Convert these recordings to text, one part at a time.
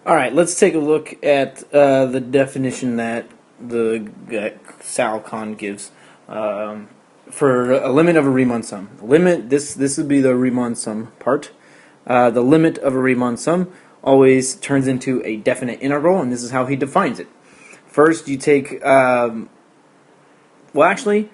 Alright, let's take a look at the definition that Sal Khan gives for a limit of a Riemann sum. This would be the Riemann sum part. The limit of a Riemann sum always turns into a definite integral, and this is how he defines it. First, you take, well, actually,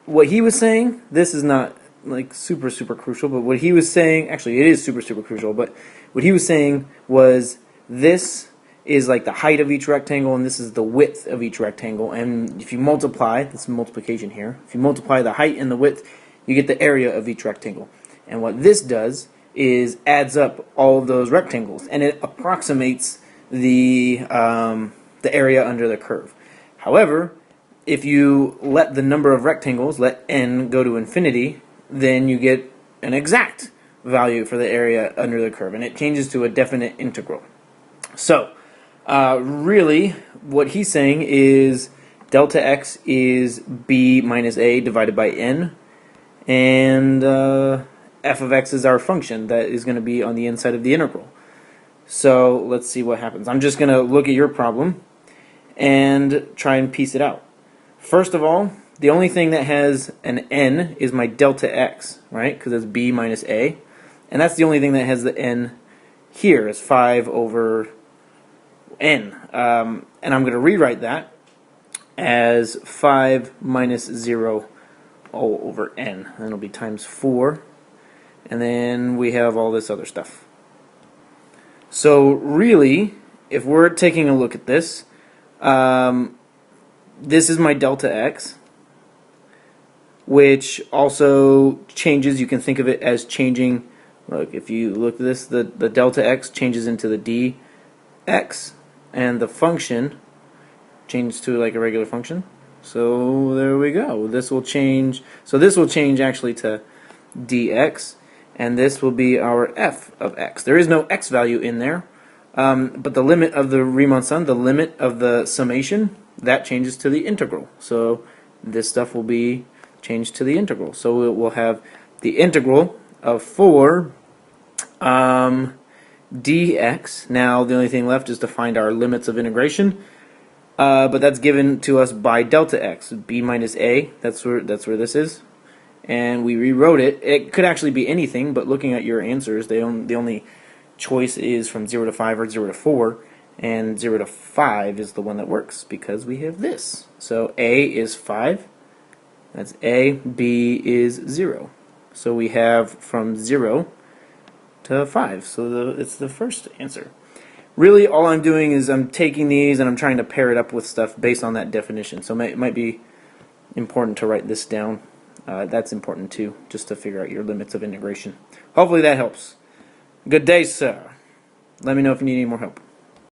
what he was saying, this is not like super crucial, but what he was saying, actually it is super crucial, but what he was saying was this is like the height of each rectangle and this is the width of each rectangle, and if you multiply, this is multiplication here, if you multiply the height and the width, you get the area of each rectangle. And what this does is adds up all of those rectangles, and it approximates the area under the curve. However, if you let the number of rectangles, let n go to infinity, then you get an exact value for the area under the curve, and it changes to a definite integral. So, really, what he's saying is delta x is b minus a divided by n, and f of x is our function that is going to be on the inside of the integral. So, let's see what happens. I'm just going to look at your problem and try and piece it out. First of all, the only thing that has an n is my delta x, right? Because it's b minus a. And that's the only thing that has the n here, is 5 over n. And I'm going to rewrite that as 5 minus 0 all over n. And it'll be times 4. And then we have all this other stuff. So really, if we're taking a look at this, this is my delta x, which also changes. You can think of it as changing. Look, if you look at this, the delta x changes into the dx, and the function changes to like a regular function. So there we go. This will change. So this will change actually to dx, and this will be our f of x. There is no x value in there, but the limit of the Riemann sum, the limit of the summation, that changes to the integral. So this stuff will be changed to the integral. So we'll have the integral of 4 dx. Now the only thing left is to find our limits of integration, but that's given to us by delta x, b minus a. That's where this is, and we rewrote it. It could actually be anything, but looking at your answers, the only choice is from 0 to 5 or 0 to 4, and 0 to 5 is the one that works because we have this. So a is 5. That's a. B is 0. So we have from 0 to 5. So it's the first answer. Really, all I'm doing is I'm taking these and I'm trying to pair it up with stuff based on that definition. So it might be important to write this down. That's important too, just to figure out your limits of integration. Hopefully that helps. Good day, sir. Let me know if you need any more help.